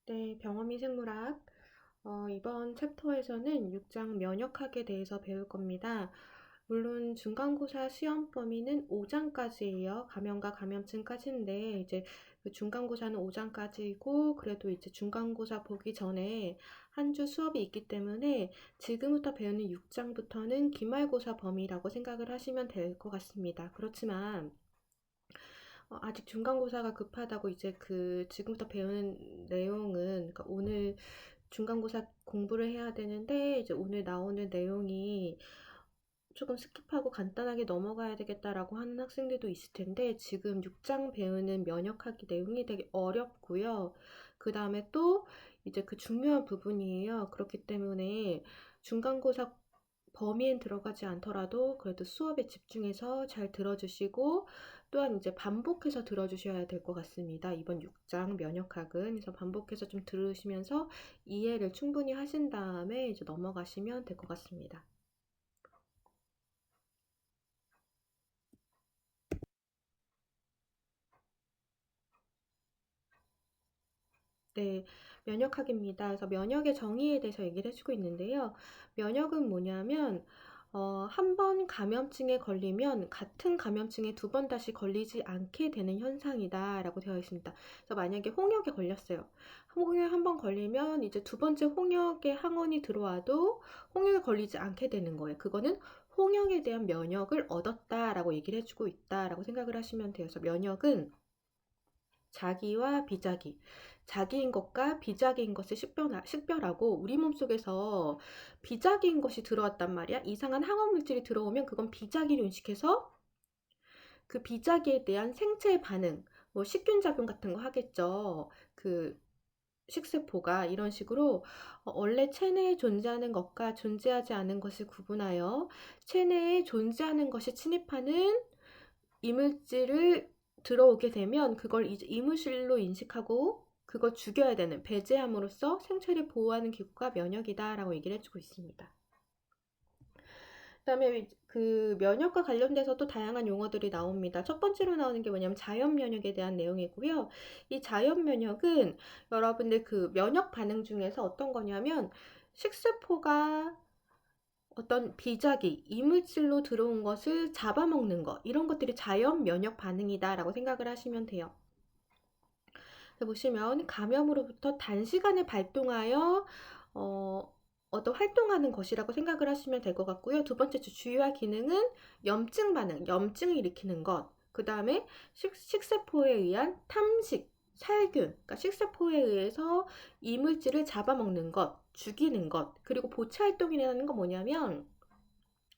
네, 병원미생물학. 이번 챕터에서는 6장 면역학에 대해서 배울 겁니다. 물론 중간고사 시험 범위는 5장까지예요. 감염과 감염증까지인데 이제 그 중간고사는 5장까지고 그래도 이제 중간고사 보기 전에 한 주 수업이 있기 때문에 지금부터 배우는 6장부터는 기말고사 범위라고 생각을 하시면 될 것 같습니다. 그렇지만 아직 중간고사가 급하다고 이제 그 지금부터 배우는 내용은 그러니까 오늘 중간고사 공부를 해야 되는데 이제 오늘 나오는 내용이 조금 스킵하고 간단하게 넘어가야 되겠다라고 하는 학생들도 있을 텐데 지금 6장 배우는 면역학기 내용이 되게 어렵고요. 그 다음에 또 이제 그 중요한 부분이에요. 그렇기 때문에 중간고사 범위엔 들어가지 않더라도 그래도 수업에 집중해서 잘 들어주시고 또한 이제 반복해서 들어주셔야 될 것 같습니다. 이번 6장 면역학은 그래서 반복해서 좀 들으시면서 이해를 충분히 하신 다음에 이제 넘어가시면 될 것 같습니다. 네, 면역학입니다. 그래서 면역의 정의에 대해서 얘기를 해주고 있는데요. 면역은 뭐냐면 한 번 감염증에 걸리면 같은 감염증에 두 번 다시 걸리지 않게 되는 현상이다 라고 되어 있습니다. 그래서 만약에 홍역에 걸렸어요. 홍역에 한 번 걸리면 이제 두 번째 홍역에 항원이 들어와도 홍역에 걸리지 않게 되는 거예요. 그거는 홍역에 대한 면역을 얻었다라고 얘기를 해주고 있다라고 생각을 하시면 돼요. 그래서 면역은 자기와 비자기, 자기인 것과 비자기인 것을 식별하고 우리 몸속에서 비자기인 것이 들어왔단 말이야. 이상한 항원 물질이 들어오면 그건 비자기로 인식해서 그 비자기에 대한 생체 반응, 뭐 식균 작용 같은 거 하겠죠. 그 식세포가 이런 식으로 원래 체내에 존재하는 것과 존재하지 않은 것을 구분하여 체내에 존재하는 것이 침입하는 이물질을 들어오게 되면 그걸 이제 이물질로 인식하고 그걸 죽여야 되는 배제함으로써 생체를 보호하는 기구가 면역이다 라고 얘기를 해주고 있습니다. 그 다음에 그 면역과 관련돼서 또 다양한 용어들이 나옵니다. 첫 번째로 나오는 게 뭐냐면 자연 면역에 대한 내용이고요. 이 자연 면역은 여러분들 그 면역 반응 중에서 어떤 거냐면 식세포가 어떤 비자기, 이물질로 들어온 것을 잡아먹는 것, 이런 것들이 자연 면역 반응이다 라고 생각을 하시면 돼요. 보시면 감염으로부터 단시간에 발동하여 어떤 활동하는 것이라고 생각을 하시면 될 것 같고요. 두 번째 주요한 기능은 염증 반응, 염증을 일으키는 것. 그 다음에 식세포에 의한 탐식, 살균, 그러니까 식세포에 의해서 이물질을 잡아먹는 것, 죽이는 것. 그리고 보채 활동이라는 건 뭐냐면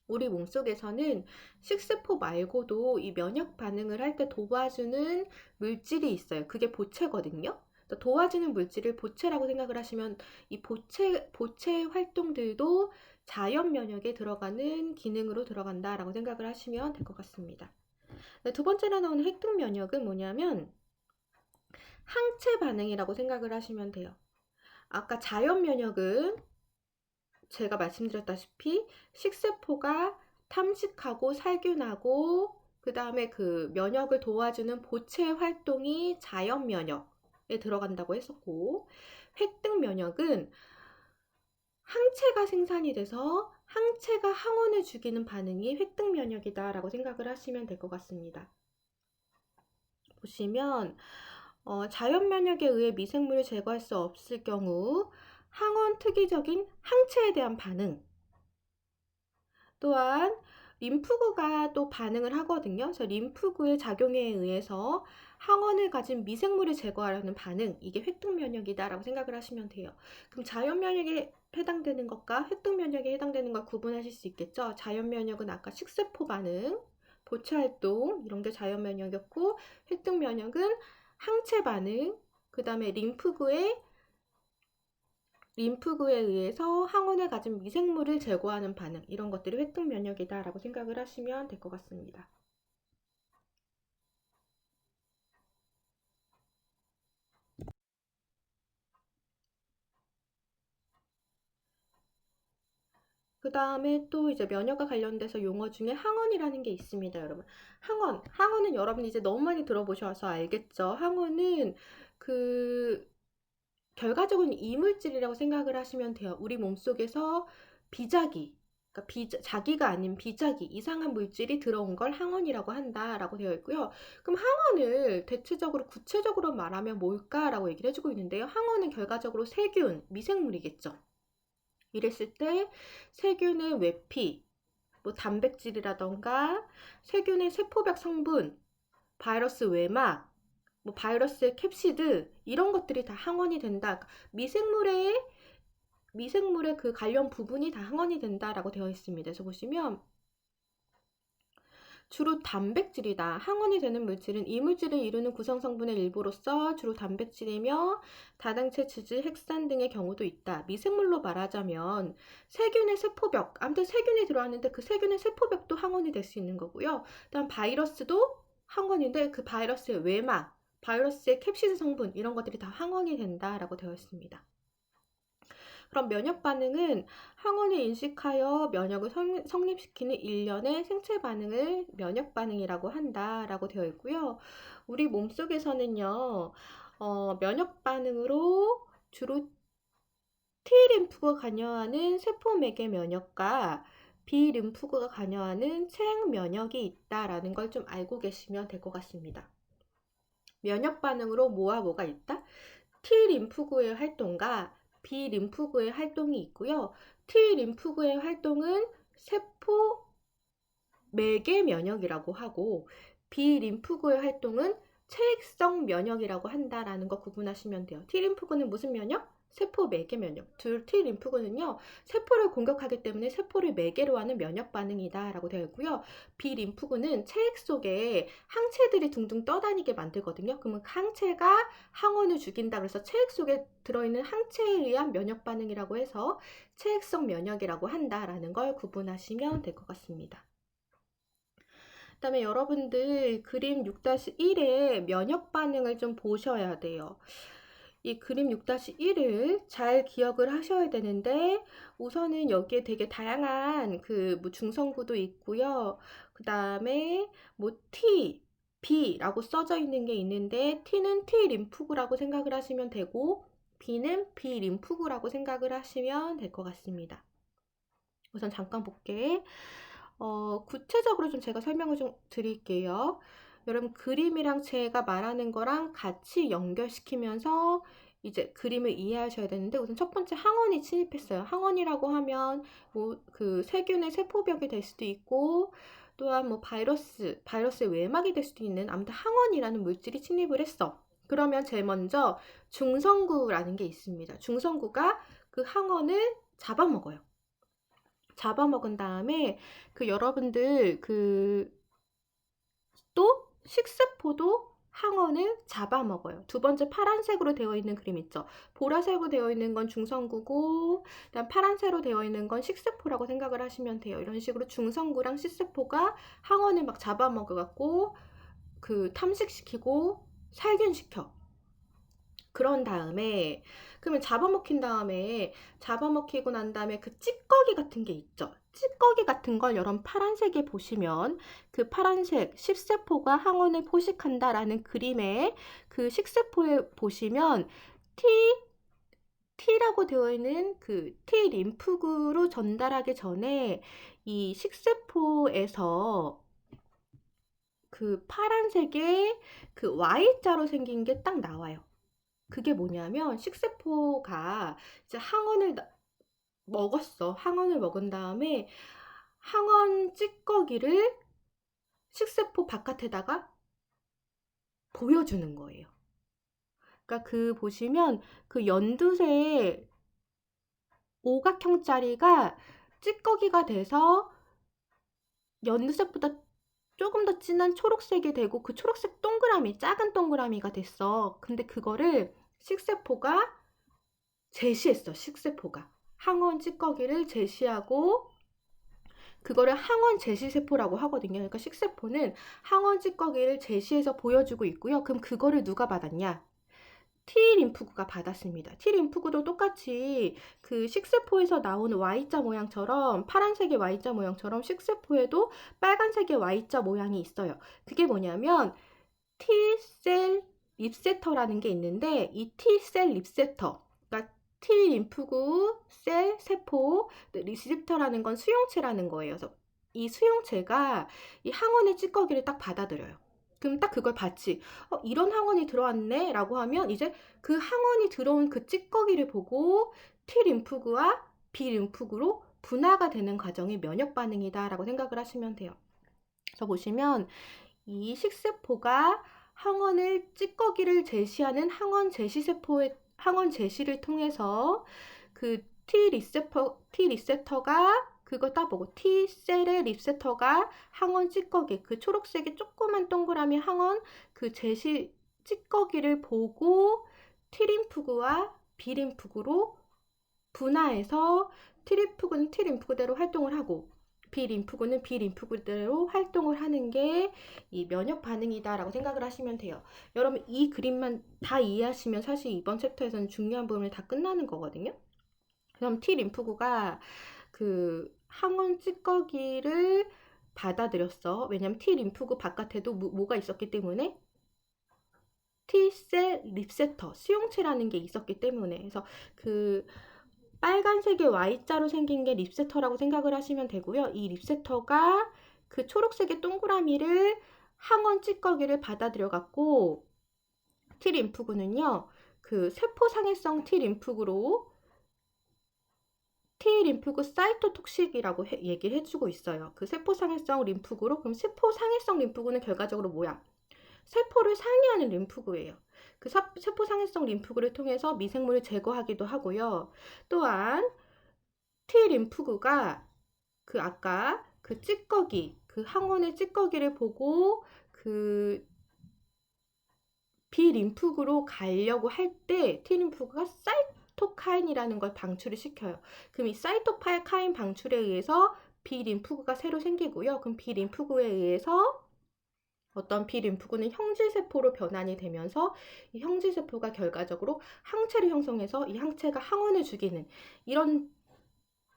우리 몸속에서는 식세포 말고도 이 면역 반응을 할 때 도와주는 물질이 있어요. 그게 보채거든요. 도와주는 물질을 보채라고 생각을 하시면 이 보채 활동들도 자연 면역에 들어가는 기능으로 들어간다라고 생각을 하시면 될 것 같습니다. 두 번째로 나오는 핵등 면역은 뭐냐면 항체 반응이라고 생각을 하시면 돼요. 아까 자연 면역은 제가 말씀드렸다시피 식세포가 탐식하고 살균하고 그 다음에 그 면역을 도와주는 보채 활동이 자연 면역에 들어간다고 했었고, 획등 면역은 항체가 생산이 돼서 항체가 항원을 죽이는 반응이 획등 면역이다 라고 생각을 하시면 될 것 같습니다. 보시면 자연 면역에 의해 미생물을 제거할 수 없을 경우 항원 특이적인 항체에 대한 반응, 또한 림프구가 또 반응을 하거든요. 그래서 림프구의 작용에 의해서 항원을 가진 미생물을 제거하려는 반응, 이게 획득 면역이다라고 생각을 하시면 돼요. 그럼 자연 면역에 해당되는 것과 획득 면역에 해당되는 걸 구분하실 수 있겠죠. 자연 면역은 아까 식세포 반응, 보채 활동 이런 게 자연 면역이었고, 획득 면역은 항체 반응, 그 다음에 림프구에 의해서 항원을 가진 미생물을 제거하는 반응, 이런 것들이 획득 면역이다 라고 생각을 하시면 될 것 같습니다. 그 다음에 또 이제 면역과 관련돼서 용어 중에 항원이라는 게 있습니다, 여러분. 항원은 여러분 이제 너무 많이 들어보셔서 알겠죠? 항원은 그 결과적으로는 이물질이라고 생각을 하시면 돼요. 우리 몸속에서 비자기, 그러니까 자기가 아닌 비자기, 이상한 물질이 들어온 걸 항원이라고 한다라고 되어 있고요. 그럼 항원을 대체적으로 구체적으로 말하면 뭘까라고 얘기를 해주고 있는데요. 항원은 결과적으로 세균, 미생물이겠죠. 이랬을 때 세균의 외피, 뭐 단백질이라던가 세균의 세포벽 성분, 바이러스 외막, 뭐 바이러스의 캡시드 이런 것들이 다 항원이 된다. 미생물의 그 관련 부분이 다 항원이 된다라고 되어 있습니다. 그래서 보시면 주로 단백질이다. 항원이 되는 물질은 이 물질을 이루는 구성 성분의 일부로서 주로 단백질이며 다당체, 지질, 핵산 등의 경우도 있다. 미생물로 말하자면 세균의 세포벽, 아무튼 세균이 들어왔는데 그 세균의 세포벽도 항원이 될 수 있는 거고요. 다음 바이러스도 항원인데 그 바이러스의 외막, 바이러스의 캡시드 성분 이런 것들이 다 항원이 된다라고 되어 있습니다. 그럼 면역 반응은 항원을 인식하여 면역을 성립시키는 일련의 생체 반응을 면역 반응이라고 한다라고 되어 있고요. 우리 몸속에서는요, 면역 반응으로 주로 T림프가 관여하는 세포맥의 면역과 B림프가 관여하는 체액 면역이 있다라는 걸 좀 알고 계시면 될 것 같습니다. 면역 반응으로 뭐가 있다? T림프구의 활동과 B림프구의 활동이 있고요. T림프구의 활동은 세포 매개 면역이라고 하고 B림프구의 활동은 체액성 면역이라고 한다라는 거 구분하시면 돼요. T림프구는 무슨 면역? 세포 매개 면역. T림프구는요. 세포를 공격하기 때문에 세포를 매개로 하는 면역 반응이다 라고 되어 있고요. B림프구는 체액 속에 항체들이 둥둥 떠다니게 만들거든요. 그러면 항체가 항원을 죽인다 그래서 체액 속에 들어있는 항체에 의한 면역 반응이라고 해서 체액성 면역이라고 한다라는 걸 구분하시면 될 것 같습니다. 그다음에 여러분들 그림 6-1의 면역 반응을 좀 보셔야 돼요. 이 그림 6-1을 잘 기억을 하셔야 되는데 우선은 여기에 되게 다양한 뭐 중성구도 있고요. 그다음에 뭐 T, B라고 써져 있는 게 있는데 T는 T 림프구라고 생각을 하시면 되고 B는 B 림프구라고 생각을 하시면 될 것 같습니다. 우선 잠깐 볼게. 구체적으로 좀 제가 설명을 좀 드릴게요. 여러분 그림이랑 제가 말하는 거랑 같이 연결시키면서 이제 그림을 이해하셔야 되는데 우선 첫 번째 항원이 침입했어요. 항원이라고 하면 뭐 그 세균의 세포벽이 될 수도 있고 또한 뭐 바이러스의 외막이 될 수도 있는 아무튼 항원이라는 물질이 침입을 했어. 그러면 제일 먼저 중성구라는 게 있습니다. 중성구가 그 항원을 잡아먹어요. 잡아먹은 다음에 여러분들 또 식세포도 항원을 잡아먹어요. 두 번째 파란색으로 되어 있는 그림 있죠. 보라색으로 되어 있는 건 중성구고 그다음 파란색으로 되어 있는 건 식세포라고 생각을 하시면 돼요. 이런 식으로 중성구랑 식세포가 항원을 막 잡아먹어갖고 탐식시키고 살균시켜. 그런 다음에 그러면 잡아먹히고 난 다음에 그 찌꺼기 같은 게 있죠. 찌꺼기 같은 걸 여러분 파란색에 보시면 그 파란색 식세포가 항원을 포식한다라는 그림에 그 식세포에 보시면 T라고 되어 있는 그 T 림프구로 전달하기 전에 이 식세포에서 그 파란색의 그 Y자로 생긴 게 딱 나와요. 그게 뭐냐면 식세포가 이제 항원을 먹었어. 항원을 먹은 다음에 항원 찌꺼기를 식세포 바깥에다가 보여주는 거예요. 그러니까 보시면 그 연두색 오각형짜리가 찌꺼기가 돼서 연두색보다 조금 더 진한 초록색이 되고 그 초록색 동그라미, 작은 동그라미가 됐어. 근데 그거를 식세포가 제시했어. 식세포가 항원 찌꺼기를 제시하고 그거를 항원 제시세포라고 하거든요. 그러니까 식세포는 항원 찌꺼기를 제시해서 보여주고 있고요. 그럼 그거를 누가 받았냐? T림프구가 받았습니다. T림프구도 똑같이 그 식세포에서 나오는 Y자 모양처럼 파란색의 Y자 모양처럼 식세포에도 빨간색의 Y자 모양이 있어요. 그게 뭐냐면 T셀 립세터라는 게 있는데 이 T셀 립세터, 그러니까 T 림프구 셀 세포 리셉터라는 건 수용체라는 거예요. 그래서 이 수용체가 이 항원의 찌꺼기를 딱 받아들여요. 그럼 딱 그걸 받지. 이런 항원이 들어왔네 라고 하면 이제 그 항원이 들어온 그 찌꺼기를 보고 T 림프구와 B 림프구로 분화가 되는 과정이 면역 반응이다 라고 생각을 하시면 돼요. 그래서 보시면 이 식세포가 항원을 찌꺼기를 제시하는 항원 제시세포의 항원 제시를 통해서 그 T 리셉터가 그거 따보고 T셀의 리셉터가 항원 찌꺼기 그 초록색의 조그만 동그라미 항원 그 제시 찌꺼기를 보고 T림프구와 B림프구로 분화해서 T림프구는 T림프구대로 활동을 하고 B림프구는 B림프구대로 활동을 하는 게 이 면역 반응이다라고 생각을 하시면 돼요. 여러분 이 그림만 다 이해하시면 사실 이번 챕터에서는 중요한 부분이 다 끝나는 거거든요. 그럼 T림프구가 그 항원 찌꺼기를 받아들였어. 왜냐면 T림프구 바깥에도 뭐가 있었기 때문에 T셀 리셉터 수용체라는 게 있었기 때문에 그래서 그 빨간색의 Y자로 생긴 게 립세터라고 생각을 하시면 되고요. 이 립세터가 그 초록색의 동그라미를 항원 찌꺼기를 받아들여 갖고 T림프구는요. 그 세포상해성 T림프구로 T림프구 사이토톡식이라고 얘기를 해주고 있어요. 그 세포상해성 림프구로 그럼 세포상해성 림프구는 결과적으로 뭐야? 세포를 상해하는 림프구예요. 그 세포상해성 림프구를 통해서 미생물을 제거하기도 하고요. 또한 T 림프구가 그 아까 그 찌꺼기, 그 항원의 찌꺼기를 보고 그 B 림프구로 가려고 할 때 T 림프구가 사이토카인이라는 걸 방출을 시켜요. 그럼 이 사이토카인 방출에 의해서 B 림프구가 새로 생기고요. 그럼 B 림프구에 의해서 어떤 B 림프구는 형질세포로 변환이 되면서 이 형질세포가 결과적으로 항체를 형성해서 이 항체가 항원을 죽이는 이런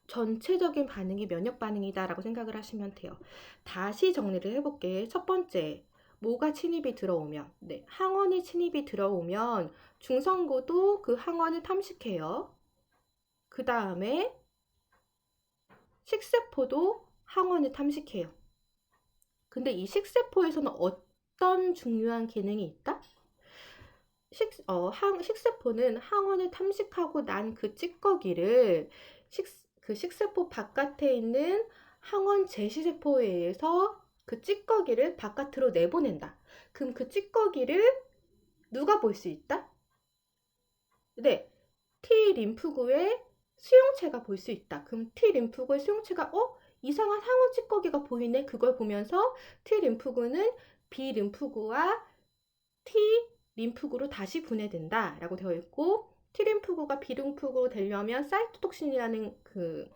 전체적인 반응이 면역 반응이다라고 생각을 하시면 돼요. 다시 정리를 해볼게. 첫 번째, 뭐가 침입이 들어오면, 네, 항원이 침입이 들어오면 중성고도 그 항원을 탐식해요. 그 다음에 식세포도 항원을 탐식해요. 근데 이 식세포에서는 어떤 중요한 기능이 있다? 식세포는 항원을 탐식하고 난 그 찌꺼기를 그 식세포 바깥에 있는 항원 제시세포에 의해서 그 찌꺼기를 바깥으로 내보낸다. 그럼 그 찌꺼기를 누가 볼 수 있다? 네, T 림프구의 수용체가 볼 수 있다. 그럼 T 림프구의 수용체가 이상한 항원 찌꺼기가 보이네. 그걸 보면서 T 림프구는 B 림프구와 T 림프구로 다시 분해된다 라고 되어 있고 T 림프구가 B 림프구로 되려면 사이토톡신이라는 그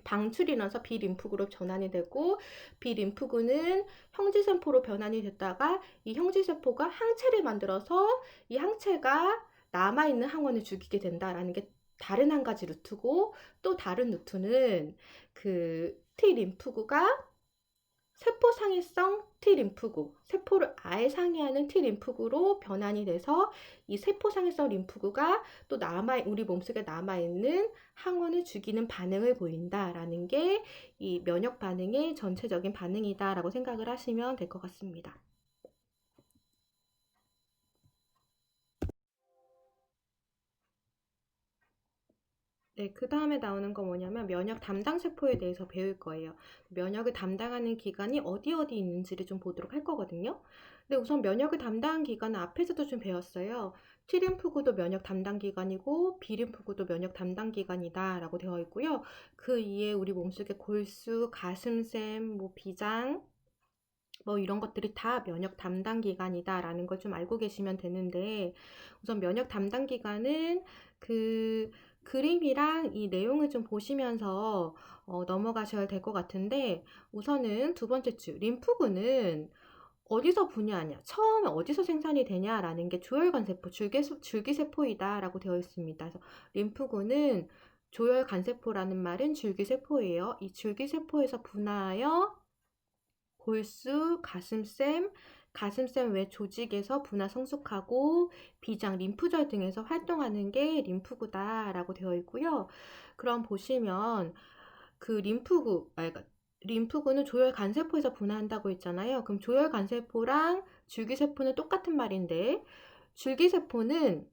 방출이 나서 B 림프구로 전환이 되고 B 림프구는 형질세포로 변환이 됐다가 이 형질세포가 항체를 만들어서 이 항체가 남아있는 항원을 죽이게 된다라는 게 다른 한 가지 루트고 또 다른 루트는 그 T 림프구가 세포상해성 T림프구, 세포를 아예 상해하는 T림프구로 변환이 돼서 이 세포상해성 림프구가 또 우리 몸속에 남아있는 항원을 죽이는 반응을 보인다라는 게 이 면역 반응의 전체적인 반응이다라고 생각을 하시면 될 것 같습니다. 네, 그 다음에 나오는 건 뭐냐면 면역 담당 세포에 대해서 배울 거예요. 면역을 담당하는 기관이 어디 있는지를 좀 보도록 할 거거든요. 근데 우선 면역을 담당하는 기관은 앞에서도 좀 배웠어요. T림프구도 면역 담당 기관이고 B림프구도 면역 담당 기관이다 라고 되어 있고요. 그 이에 우리 몸속에 골수, 가슴샘, 비장 뭐 이런 것들이 다 면역 담당 기관이다 라는 걸 좀 알고 계시면 되는데 우선 면역 담당 기관은 그 그림이랑 이 내용을 좀 보시면서 넘어가셔야 될 것 같은데 우선은 두 번째 줄 림프구는 어디서 분야하냐 처음에 어디서 생산이 되냐라는 게 조혈관세포 줄기세포이다 라고 되어 있습니다. 그래서 림프구는 조혈간세포라는 말은 줄기세포예요. 이 줄기세포에서 분화하여 골수, 가슴샘, 가슴샘 외 조직에서 분화 성숙하고 비장, 림프절 등에서 활동하는 게 림프구다라고 되어 있고요. 그럼 보시면 그 림프구는 조혈 간세포에서 분화한다고 했잖아요. 그럼 조혈 간세포랑 줄기세포는 똑같은 말인데, 줄기세포는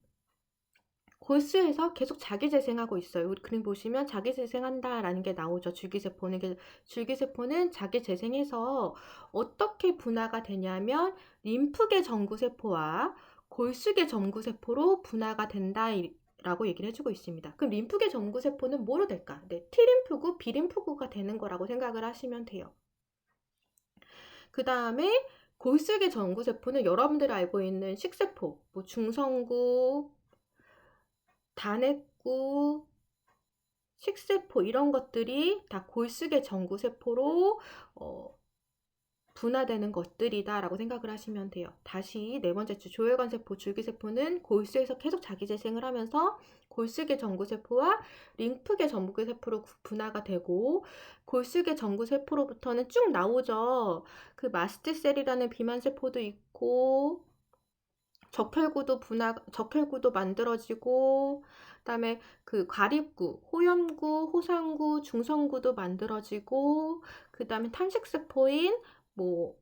골수에서 계속 자기재생하고 있어요. 그림 보시면 자기재생한다라는 게 나오죠. 줄기세포는 자기재생해서 어떻게 분화가 되냐면 림프계 전구세포와 골수계 전구세포로 분화가 된다 라고 얘기를 해주고 있습니다. 그럼 림프계 전구세포는 뭐로 될까? 네, T림프구, B림프구가 되는 거라고 생각을 하시면 돼요. 그 다음에 골수계 전구세포는 여러분들이 알고 있는 식세포, 뭐 중성구, 단핵구, 식세포 이런 것들이 다 골수계 전구세포로 분화되는 것들이다 라고 생각을 하시면 돼요. 다시 네 번째 주 조혈관세포, 줄기세포는 골수에서 계속 자기재생을 하면서 골수계 전구세포와 림프계 전구세포로 분화가 되고, 골수계 전구세포로부터는 쭉 나오죠. 그 마스트셀이라는 비만세포도 있고, 적혈구도 만들어지고, 그다음에 그 과립구, 호염구, 호상구, 중성구도 만들어지고, 그다음에 탄식세포인 뭐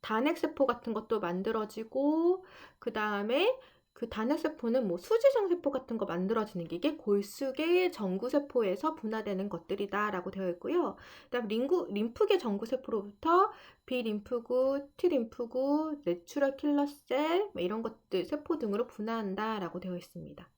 단핵세포 같은 것도 만들어지고, 그다음에 그 단핵세포는 뭐 수지성세포 같은 거 만들어지는 게 이게 골수계 전구세포에서 분화되는 것들이다라고 되어 있고요. 그다음 림프계 전구세포로부터 B림프구, T림프구, 내추럴 킬러셀 뭐 이런 것들 세포 등으로 분화한다라고 되어 있습니다.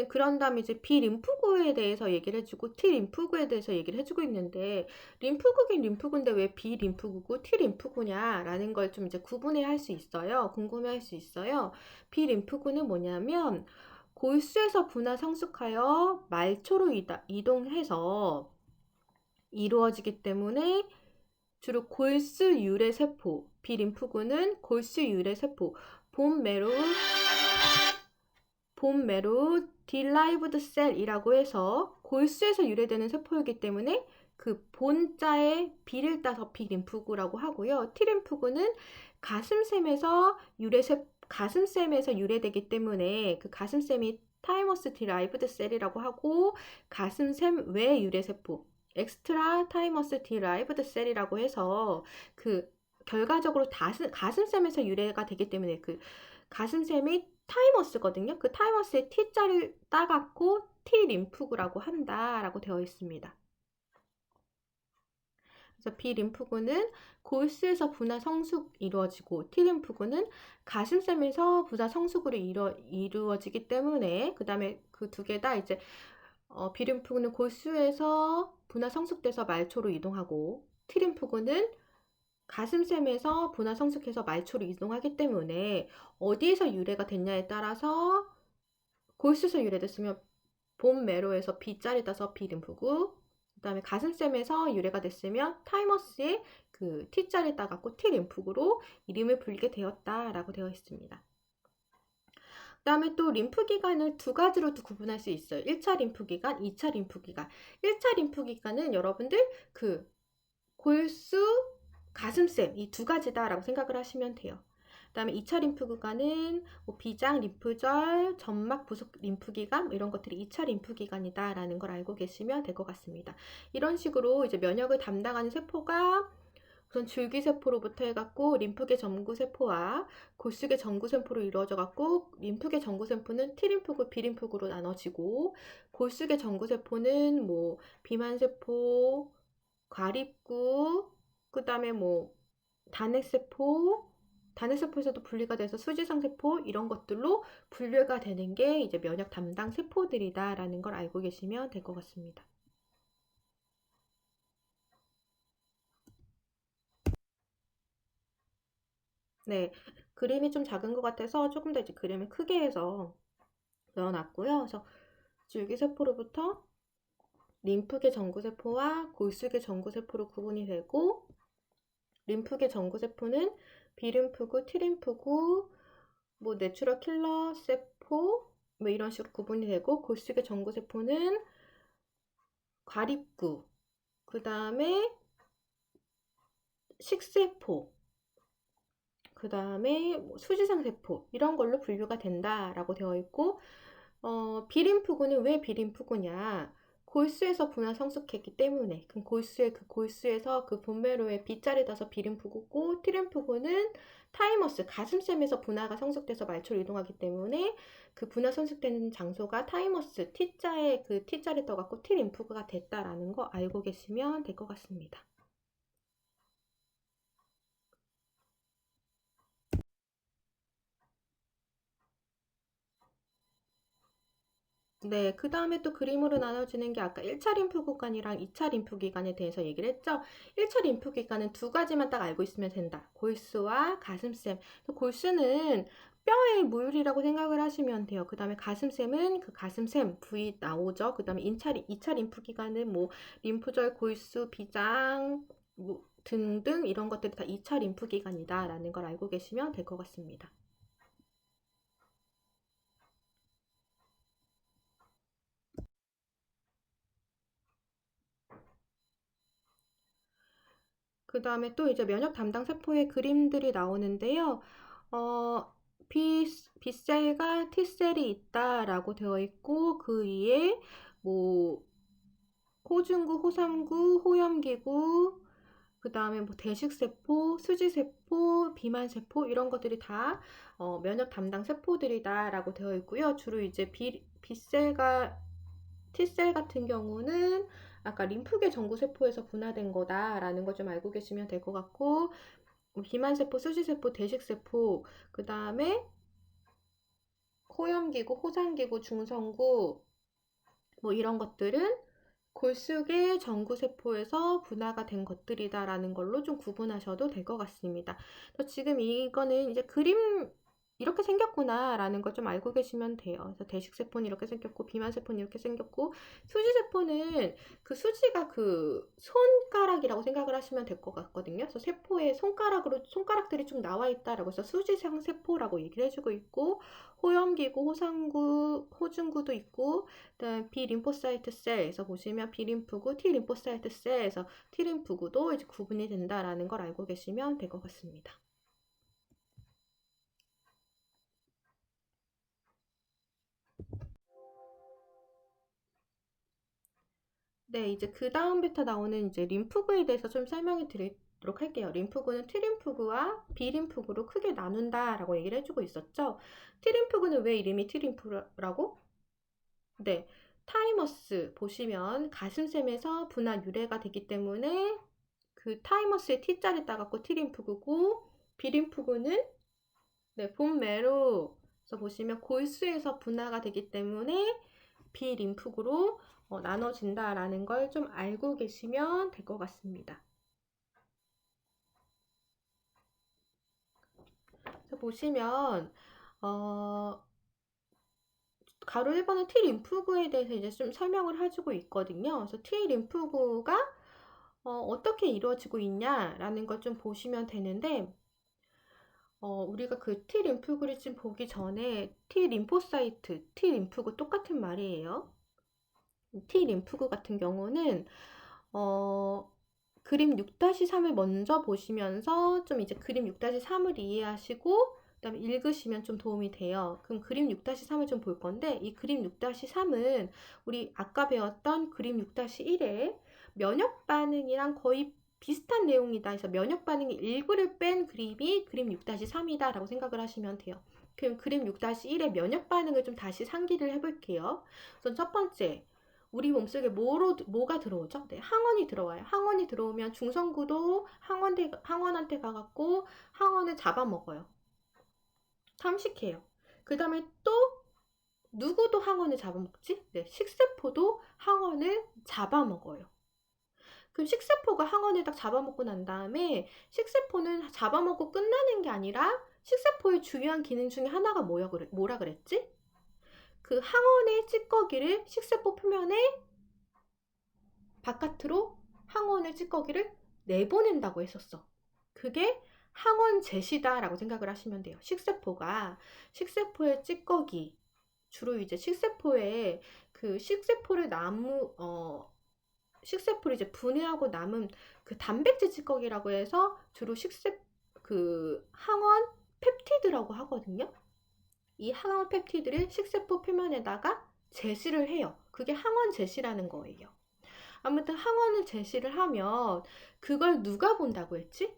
그런 다음에 이제 B림프구에 대해서 얘기를 해주고 T림프구에 대해서 얘기를 해주고 있는데, 림프구긴 림프구인데 왜 B림프구고 T림프구냐라는 걸 좀 이제 구분해 할 수 있어요. 궁금해 할 수 있어요. B림프구는 뭐냐면 골수에서 분화 성숙하여 말초로 이동해서 이루어지기 때문에 주로 골수 유래 세포, B림프구는 골수 유래 세포, 본메로 딜라이브드 셀이라고 해서 골수에서 유래되는 세포이기 때문에 그 본자의 B를 따서 B림프구라고 하고요. T림프구는 가슴샘에서 유래되기 때문에 그 가슴샘이 타이머스 딜라이브드 셀이라고 하고, 가슴샘 외 유래세포 엑스트라 타이머스 딜라이브드 셀이라고 해서 그 결과적으로 가슴샘에서 유래가 되기 때문에 그 가슴샘이 타이머스거든요. 그 타이머스에 T자를 따갖고 T림프구라고 한다라고 되어 있습니다. 그래서 B림프구는 골수에서 분화 성숙 이루어지고, T림프구는 가슴샘에서 분화 성숙으로 이루어지기 때문에, 그 다음에 그 두 개 다 이제 B림프구는 골수에서 분화 성숙돼서 말초로 이동하고, T림프구는 가슴샘에서 분화 성숙해서 말초로 이동하기 때문에 어디에서 유래가 됐냐에 따라서 골수에서 유래됐으면 본메로에서 B자를 따서 B림프구, 그 다음에 가슴샘에서 유래가 됐으면 타이머스에 그 T자를 따갖고 T림프구로 이름을 불리게 되었다라고 되어 있습니다. 그 다음에 또 림프기관을 두 가지로 구분할 수 있어요. 1차 림프기관, 2차 림프기관. 1차 림프기관은 여러분들 그 골수, 가슴샘 이 두 가지다라고 생각을 하시면 돼요. 그 다음에 2차 림프기관은 뭐 비장, 림프절, 점막 부속 림프기관 이런 것들이 2차 림프기관이다라는 걸 알고 계시면 될 것 같습니다. 이런 식으로 이제 면역을 담당하는 세포가 우선 줄기세포로부터 해갖고 림프계 전구세포와 골수계 전구세포로 이루어져갖고, 림프계 전구세포는 T림프구, B림프구로 나눠지고, 골수계 전구세포는 뭐 비만세포, 과립구, 그 다음에 뭐 단핵세포에서도 분리가 돼서 수지성세포 이런 것들로 분류가 되는 게 이제 면역 담당 세포들이다라는 걸 알고 계시면 될 것 같습니다. 네, 그림이 좀 작은 것 같아서 조금 더 이제 그림을 크게 해서 넣어놨고요. 그래서 줄기세포로부터 림프계 전구세포와 골수계 전구세포로 구분이 되고, 림프계 전구세포는 B림프구, T림프구, 뭐 내추럴 킬러 세포 뭐 이런 식으로 구분이 되고, 골수계 전구세포는 과립구, 그 다음에 식세포, 그 다음에 뭐 수지상세포 이런 걸로 분류가 된다라고 되어 있고, 비림푸구는 왜 비림푸구냐? 골수에서 분화 성숙했기 때문에. 그럼 골수에서 그 분매로에 B자를 따서 비림푸구고, 티림푸구는 타이머스 가슴샘에서 분화가 성숙돼서 말초로 이동하기 때문에 그 분화 성숙되는 장소가 타이머스 T자에 그 T자를 떠갖고 티림푸구가 됐다라는 거 알고 계시면 될 것 같습니다. 네, 그 다음에 또 그림으로 나눠지는 게 아까 1차 림프구간이랑 2차 림프기관에 대해서 얘기를 했죠. 1차 림프기관은 두 가지만 딱 알고 있으면 된다. 골수와 가슴샘. 골수는 뼈의 무율이라고 생각을 하시면 돼요. 그 다음에 가슴샘은 그 가슴샘 부위 나오죠. 그 다음에 2차 림프기관은 뭐 림프절, 골수, 비장 뭐 등등 이런 것들이 다 2차 림프기관이다 라는 걸 알고 계시면 될 것 같습니다. 그 다음에 또 이제 면역 담당 세포의 그림들이 나오는데요. B셀과 T셀이 있다라고 되어 있고, 그 위에 뭐 호중구, 호삼구, 호염기구, 그 다음에 뭐 대식세포, 수지세포, 비만세포 이런 것들이 다 면역 담당 세포들이다라고 되어 있고요. 주로 이제 B셀과 T셀 같은 경우는 아까 림프계 전구세포에서 분화된 거다라는 걸 좀 알고 계시면 될 것 같고, 비만세포, 수지세포, 대식세포, 그 다음에 호염기구, 호장기구, 중성구 뭐 이런 것들은 골수계 전구세포에서 분화가 된 것들이다라는 걸로 좀 구분하셔도 될 것 같습니다. 지금 이거는 이제 그림 이렇게 생겼구나 라는 걸 좀 알고 계시면 돼요. 그래서 대식세포는 이렇게 생겼고, 비만세포는 이렇게 생겼고, 수지세포는 그 수지가 그 손가락이라고 생각을 하시면 될 것 같거든요. 그래서 세포에 손가락들이 좀 나와 있다라고 해서 수지상세포라고 얘기를 해주고 있고, 호염기구, 호상구, 호중구도 있고, 그다음 B림포사이트 셀에서 보시면 B림프구, T림포사이트 셀에서 T림프구도 이제 구분이 된다라는 걸 알고 계시면 될 것 같습니다. 네, 이제 그 다음부터 나오는 이제 림프구에 대해서 좀 설명을 드리도록 할게요. 림프구는 T림프구와 B림프구로 크게 나눈다라고 얘기를 해주고 있었죠. T림프구는 왜 이름이 T림프라고? 네, 타이머스 보시면 가슴샘에서 분화 유래가 되기 때문에 그 타이머스의 T자를 따갖고 T림프구고, B림프구는 네, 본메로에서 보시면 골수에서 분화가 되기 때문에 B림프구로 나눠진다라는 걸 좀 알고 계시면 될 것 같습니다. 그래서 보시면 가로 1번은 T림프구에 대해서 이제 좀 설명을 해주고 있거든요. 그래서 T림프구가 어떻게 이루어지고 있냐라는 걸 좀 보시면 되는데, 우리가 그 T림프구를 좀 보기 전에 T림포사이트, T림프구 똑같은 말이에요. T림프구 같은 경우는 그림 6-3을 먼저 보시면서 좀 이제 그림 6-3을 이해하시고 그다음에 읽으시면 좀 도움이 돼요. 그럼 그림 6-3을 좀 볼 건데, 이 그림 6-3은 우리 아까 배웠던 그림 6-1에 면역 반응이랑 거의 비슷한 내용이다 해서 면역 반응의 일부를 뺀 그림이 그림 6-3이다 라고 생각을 하시면 돼요. 그럼 그림 6-1의 면역 반응을 좀 다시 상기를 해볼게요. 우선 첫 번째, 우리 몸속에 뭐가 들어오죠? 네, 항원이 들어와요. 항원이 들어오면 중성구도 항원한테 가갖고 항원을 잡아먹어요. 탐식해요. 그 다음에 또 누구도 항원을 잡아먹지? 네, 식세포도 항원을 잡아먹어요. 그럼 식세포가 항원을 딱 잡아먹고 난 다음에 식세포는 잡아먹고 끝나는 게 아니라 식세포의 중요한 기능 중에 하나가 뭐라 그랬지? 그 항원의 찌꺼기를 식세포 표면에 바깥으로 항원의 찌꺼기를 내보낸다고 했었어. 그게 항원 제시다라고 생각을 하시면 돼요. 식세포의 찌꺼기, 주로 이제 식세포에 그 식세포를 이제 분해하고 남은 그 단백질 찌꺼기라고 해서 주로 그 항원 펩티드라고 하거든요. 이 항원 펩티드를 식세포 표면에다가 제시를 해요. 그게 항원 제시라는 거예요. 아무튼 항원을 제시를 하면 그걸 누가 본다고 했지?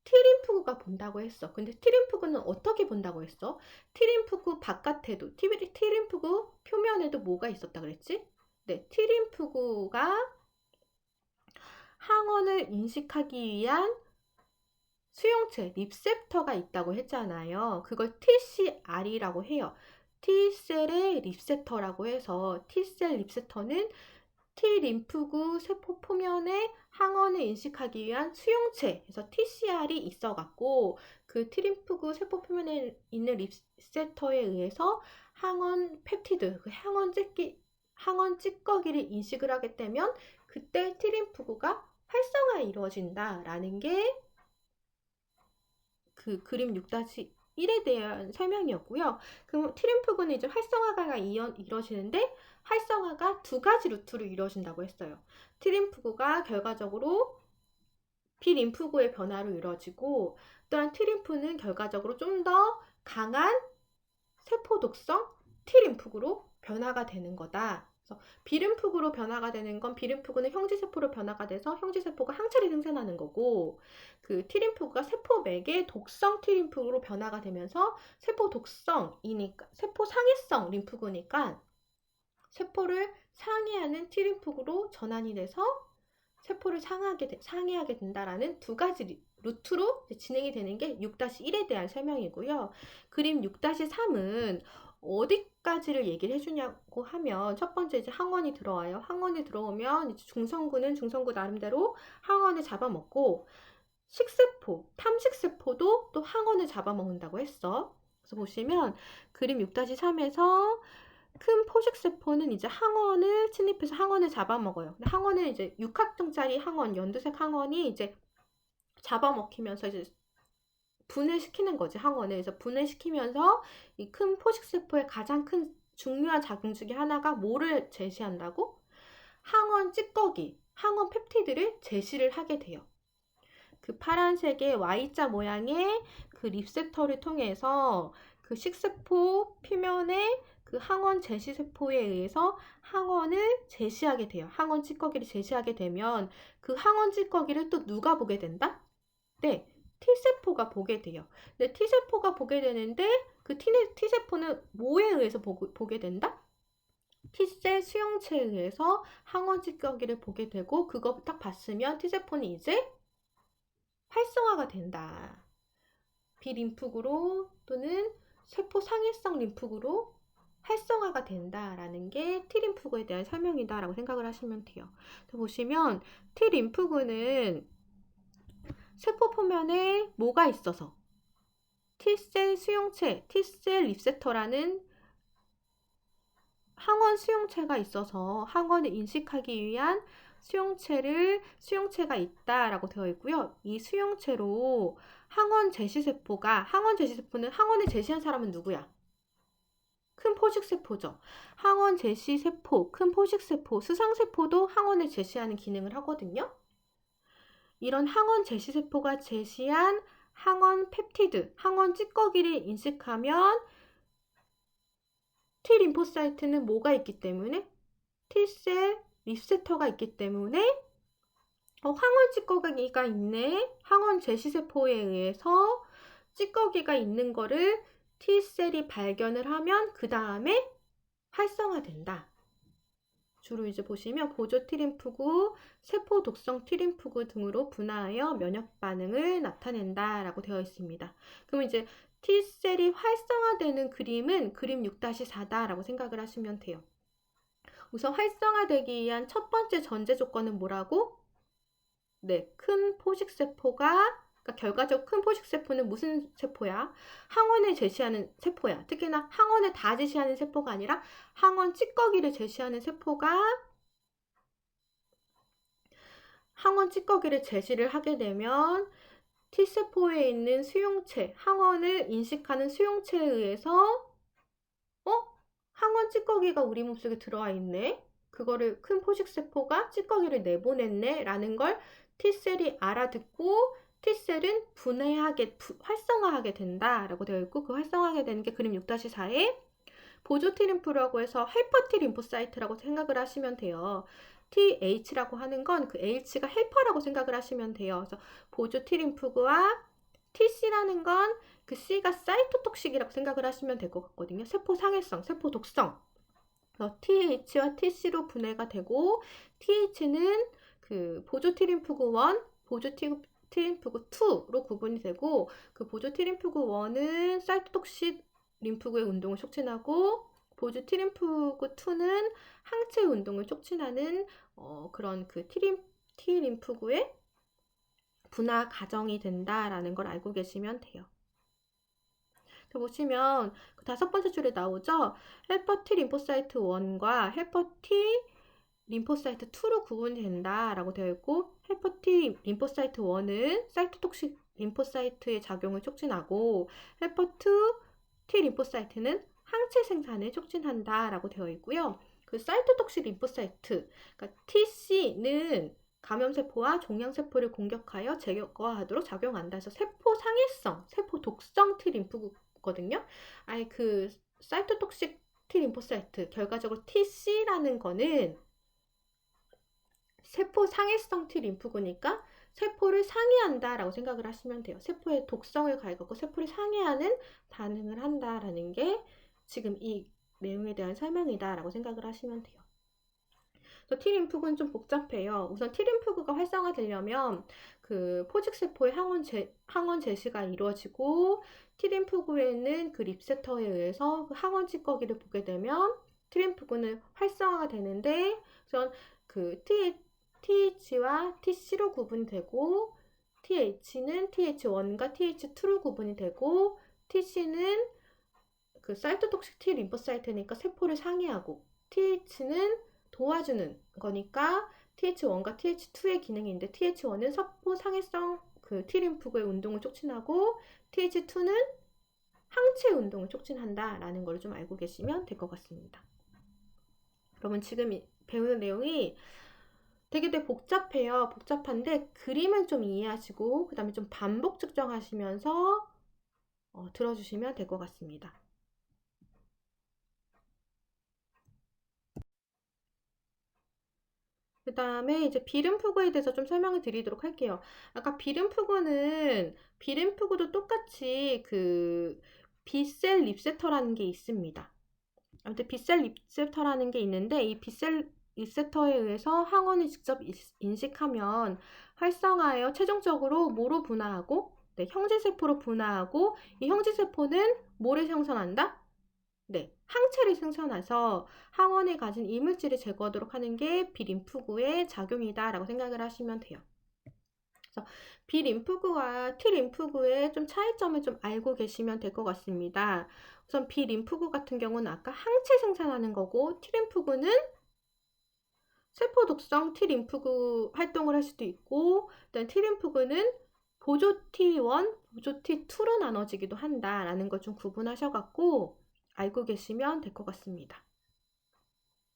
T림프구가 본다고 했어. 근데 T림프구는 어떻게 본다고 했어? T림프구 바깥에도, T림프구 표면에도 뭐가 있었다 그랬지? 네, T림프구가 항원을 인식하기 위한 수용체, 립셉터가 있다고 했잖아요. 그걸 TCR이라고 해요. T셀의 립셉터라고 해서 T셀 립셉터는 T림프구 세포 표면에 항원을 인식하기 위한 수용체, 그래서 TCR이 있어갖고 그 T림프구 세포 표면에 있는 립셉터에 의해서 항원 펩티드, 그 항원 찌꺼기를 인식을 하게 되면 그때 T림프구가 활성화 이루어진다라는 게 그 그림 6-1에 대한 설명이었고요. 그럼 T림프구는 이제 활성화가 이루어지는데 활성화가 두 가지 루트로 이루어진다고 했어요. T림프구가 결과적으로 B림프구의 변화로 이루어지고 또한 T림프는 결과적으로 좀 더 강한 세포 독성 T림프구로 변화가 되는 거다. 그래서 B림프구로 변화가 되는 건 B림프구는 형지세포로 변화가 돼서 형지세포가 항체를 생산하는 거고 그 T림프구가 세포 맥의 독성 T림프구로 변화가 되면서 세포 독성이니까 세포 상해성 림프구니까 세포를 상해하는 T림프구로 전환이 돼서 세포를 상해하게 된다라는 두 가지 루트로 진행이 되는 게 6-1에 대한 설명이고요. 그림 6-3은 어디까지를 얘기를 해주냐고 하면 첫 번째 이제 항원이 들어와요. 항원이 들어오면 이제 중성구는 중성구 나름대로 항원을 잡아먹고 식세포, 탐식세포도 또 항원을 잡아먹는다고 했어. 그래서 보시면 그림 6-3에서 큰 포식세포는 이제 항원을 침입해서 항원을 잡아먹어요. 근데 항원은 이제 6합종짜리 항원, 연두색 항원이 이제 잡아먹히면서 이제 분해시키는 거지, 항원을. 그래서 분해시키면서 이 큰 포식세포의 가장 큰 중요한 작용 중에 하나가 뭐를 제시한다고? 항원 찌꺼기, 항원 펩티드를 제시를 하게 돼요. 그 파란색의 Y자 모양의 그 립셉터를 통해서 그 식세포 표면에 그 항원 제시세포에 의해서 항원을 제시하게 돼요. 항원 찌꺼기를 제시하게 되면 그 항원 찌꺼기를 또 누가 보게 된다? 네, T세포가 보게 돼요. 근데 T세포가 보게 되는데 그 T세포는 뭐에 의해서 보게 된다? T셀 수용체에 의해서 항원 찌꺼기를 보게 되고 그거 딱 봤으면 T세포는 이제 활성화가 된다. B림프구로 또는 세포 상해성 림프구로 활성화가 된다라는 게 T림프구에 대한 설명이다라고 생각을 하시면 돼요. 보시면 T림프구는 세포 표면에 뭐가 있어서 T셀 수용체, T셀 립셉터라는 항원 수용체가 있어서 항원을 인식하기 위한 수용체가 있다라고 되어 있고요. 이 수용체로 항원 제시세포는 항원을 제시한 사람은 누구야? 큰 포식세포죠. 항원 제시세포, 큰 포식세포, 수상세포도 항원을 제시하는 기능을 하거든요. 이런 항원 제시세포가 제시한 항원 펩티드, 항원 찌꺼기를 인식하면 T림포사이트는 뭐가 있기 때문에? T셀 리셉터가 있기 때문에 항원 찌꺼기가 있네. 항원 제시세포에 의해서 찌꺼기가 있는 거를 T셀이 발견을 하면 그 다음에 활성화된다. 주로 이제 보시면 보조 T림프구, 세포 독성 T림프구 등으로 분화하여 면역 반응을 나타낸다 라고 되어 있습니다. 그럼 이제 T셀이 활성화되는 그림은 그림 6-4다 라고 생각을 하시면 돼요. 우선 활성화되기 위한 첫 번째 전제 조건은 뭐라고? 네, 큰 포식세포가 결과적으로 큰 포식세포는 무슨 세포야? 항원을 제시하는 세포야. 특히나 항원을 다 제시하는 세포가 아니라 항원 찌꺼기를 제시하는 세포가 항원 찌꺼기를 제시를 하게 되면 T세포에 있는 수용체, 항원을 인식하는 수용체에 의해서 항원 찌꺼기가 우리 몸속에 들어와 있네. 그거를 큰 포식세포가 찌꺼기를 내보냈네 라는 걸 T셀이 알아듣고 T셀은 활성화하게 된다라고 되어 있고, 그 활성화하게 되는 게 그림 6-4에 보조 T림프라고 해서 헬퍼 T 림포사이트라고 생각을 하시면 돼요. TH라고 하는 건 그 H가 헬퍼라고 생각을 하시면 돼요. 그래서 보조 T림프구와 TC라는 건 그 C가 사이토톡식이라고 생각을 하시면 될 것 같거든요. 세포 상해성, 세포 독성. TH와 TC로 분해가 되고, TH는 그 보조 T림프구 1, 보조 T림프구 2로 구분이 되고, 그 보조 T림프구 1은 사이토톡식 림프구의 운동을 촉진하고, 보조 T림프구 2는 항체 운동을 촉진하는 그런 그 T림프구의 분화 과정이 된다라는 걸 알고 계시면 돼요. 보시면 그 5번째 줄에 나오죠. 헬퍼 T 림포사이트 1과 헬퍼 T 림포사이트 2로 구분이 된다라고 되어 있고, 헬퍼 T 림포사이트 1은 사이토톡식 림포사이트의 작용을 촉진하고, 헬퍼 T 림포사이트는 항체 생산을 촉진한다라고 되어 있고요. 그 사이토톡식 림포사이트, 그러니까 TC는 감염세포와 종양세포를 공격하여 제거하도록 작용한다. 그래서 세포 상해성, 세포 독성 T 림프구거든요. 아니 그 사이토톡식 T 림포사이트, 결과적으로 TC라는 거는 세포 상해성 T 림프구니까 세포를 상해한다라고 생각을 하시면 돼요. 세포의 독성을 가해갖고 세포를 상해하는 반응을 한다라는 게 지금 이 내용에 대한 설명이다라고 생각을 하시면 돼요. T림프구는 좀 복잡해요. 우선 T림프구가 활성화되려면 그 포직세포의 항원 제시가 이루어지고, T림프구에는 그 립세터에 의해서 그 항원 찌꺼기를 보게 되면 T림프구는 활성화가 되는데, 우선 그 TH와 TC로 구분되고, TH는 TH1과 TH2로 구분이 되고, TC는 그 사이토톡식 T 림포사이트니까 세포를 상해하고, TH는 도와주는 거니까 TH1과 TH2의 기능인데, TH1은 세포 상해성 그 T림프구의 운동을 촉진하고, TH2는 항체 운동을 촉진한다라는 걸 좀 알고 계시면 될 것 같습니다. 여러분 지금 배우는 내용이 되게 복잡해요. 복잡한데 그림을 좀 이해하시고 그 다음에 좀 반복 측정하시면서 들어주시면 될 것 같습니다. 그 다음에 이제 비름푸구에 대해서 좀 설명을 드리도록 할게요. 아까 비름푸구도 똑같이 그 B셀 립세터라는 게 있습니다. 아무튼 B셀 립세터라는 게 있는데, 이 B셀 립세터에 의해서 항원을 직접 인식하면 활성화하여 최종적으로 뭐로 분화하고, 형제세포로 분화하고, 이 형제세포는 뭐를 생성한다? 항체를 생성해서 항원에 가진 이물질을 제거하도록 하는 게 비림프구의 작용이다 라고 생각을 하시면 돼요. 그래서 비림프구와 T림프구의 좀 차이점을 좀 알고 계시면 될 것 같습니다. 우선 비림프구 같은 경우는 아까 항체 생산하는 거고, T림프구는 세포 독성 T림프구 활동을 할 수도 있고, 일단 T림프구는 보조 T1, 보조 T2로 나눠지기도 한다라는 걸 좀 구분하셔갖고 알고 계시면 될 것 같습니다.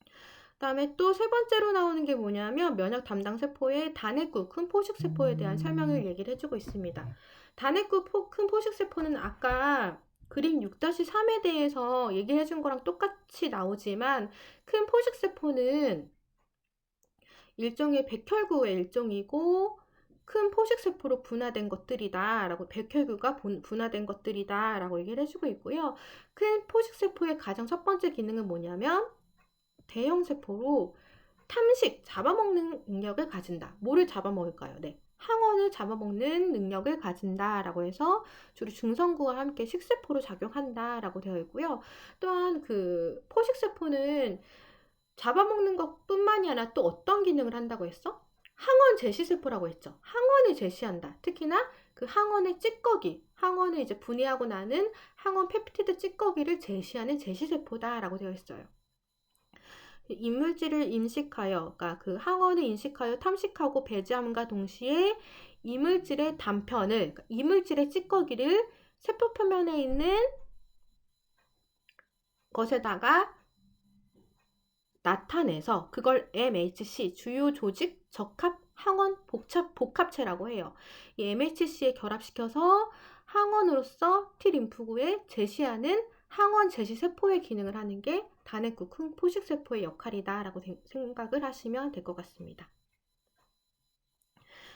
그 다음에 또 세 번째로 나오는 게 뭐냐면 면역 담당 세포의 단핵구, 큰 포식 세포에 대한 설명을 얘기를 해주고 있습니다. 단핵구 큰 포식 세포는 아까 그림 6-3에 대해서 얘기해 준 거랑 똑같이 나오지만, 큰 포식 세포는 일종의 백혈구의 일종이고, 큰 포식세포로 분화된 것들이다 라고, 백혈구가 분화된 것들이다 라고 얘기를 해주고 있고요. 큰 포식세포의 가장 첫 번째 기능은 뭐냐면 대형세포로 잡아먹는 능력을 가진다. 뭐를 잡아먹을까요? 항원을 잡아먹는 능력을 가진다 라고 해서 주로 중성구와 함께 식세포로 작용한다 라고 되어 있고요. 또한 그 포식세포는 잡아먹는 것 뿐만이 아니라 또 어떤 기능을 한다고 했어? 항원 제시세포라고 했죠. 항원을 제시한다. 특히나 그 항원의 찌꺼기, 항원을 이제 분해하고 나는 항원 펩티드 찌꺼기를 제시하는 제시세포다라고 되어 있어요. 이물질을 인식하여, 그러니까 그 항원을 인식하여 탐식하고 배제함과 동시에 이물질의 단편을, 그러니까 이물질의 찌꺼기를 세포 표면에 있는 것에다가 나타내서 그걸 MHC, 주요 조직 적합 항원 복합체라고 해요. 이 MHC에 결합시켜서 항원으로서 T림프구에 제시하는 항원 제시세포의 기능을 하는 게 단핵구 큰 포식세포의 역할이다 라고 생각을 하시면 될 것 같습니다.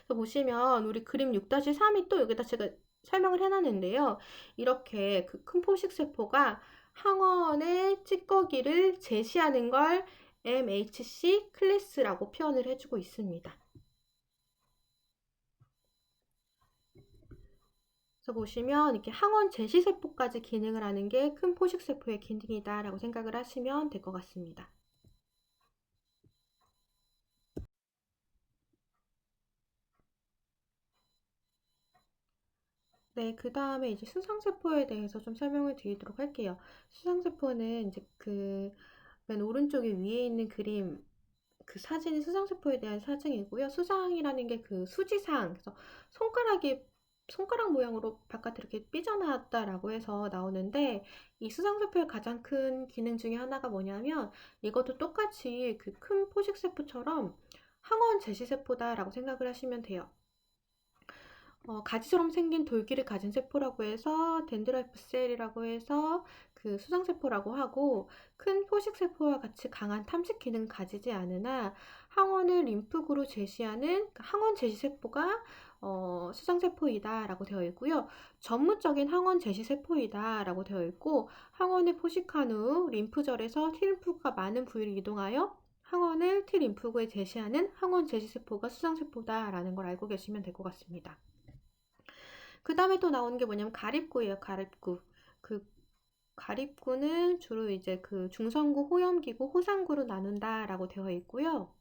보시면 우리 그림 6-3이 또 여기다 제가 설명을 해놨는데요. 이렇게 그 큰 포식세포가 항원의 찌꺼기를 제시하는 걸 MHC 클래스라고 표현을 해주고 있습니다. 그래서 보시면 이렇게 항원 제시세포까지 기능을 하는 게 큰 포식세포의 기능이다 라고 생각을 하시면 될 것 같습니다. 네, 그 다음에 이제 수상세포에 대해서 좀 설명을 드리도록 할게요. 수상세포는 이제 그 맨 오른쪽에 위에 있는 그림, 그 사진이 수상세포에 대한 사진이고요. 수상이라는 게 그 수지상, 그래서 손가락 모양으로 바깥으로 이렇게 삐져나왔다라고 해서 나오는데, 이 수상세포의 가장 큰 기능 중에 하나가 뭐냐면, 이것도 똑같이 그 큰 포식세포처럼 항원 제시세포다라고 생각을 하시면 돼요. 가지처럼 생긴 돌기를 가진 세포라고 해서 덴드라이프 셀이라고 해서 그 수상세포라고 하고, 큰 포식세포와 같이 강한 탐식 기능을 가지지 않으나 항원을 림프구로 제시하는 항원 제시세포가 수상세포이다 라고 되어 있고요. 전무적인 항원 제시세포이다 라고 되어 있고, 항원을 포식한 후 림프절에서 T림프구가 많은 부위를 이동하여 항원을 T림프구에 제시하는 항원 제시세포가 수상세포다 라는 걸 알고 계시면 될 것 같습니다. 그 다음에 또 나오는 게 뭐냐면 가립구예요. 가립구. 그 가립구는 주로 이제 그 중성구, 호염기구, 호상구로 나눈다라고 되어 있고요.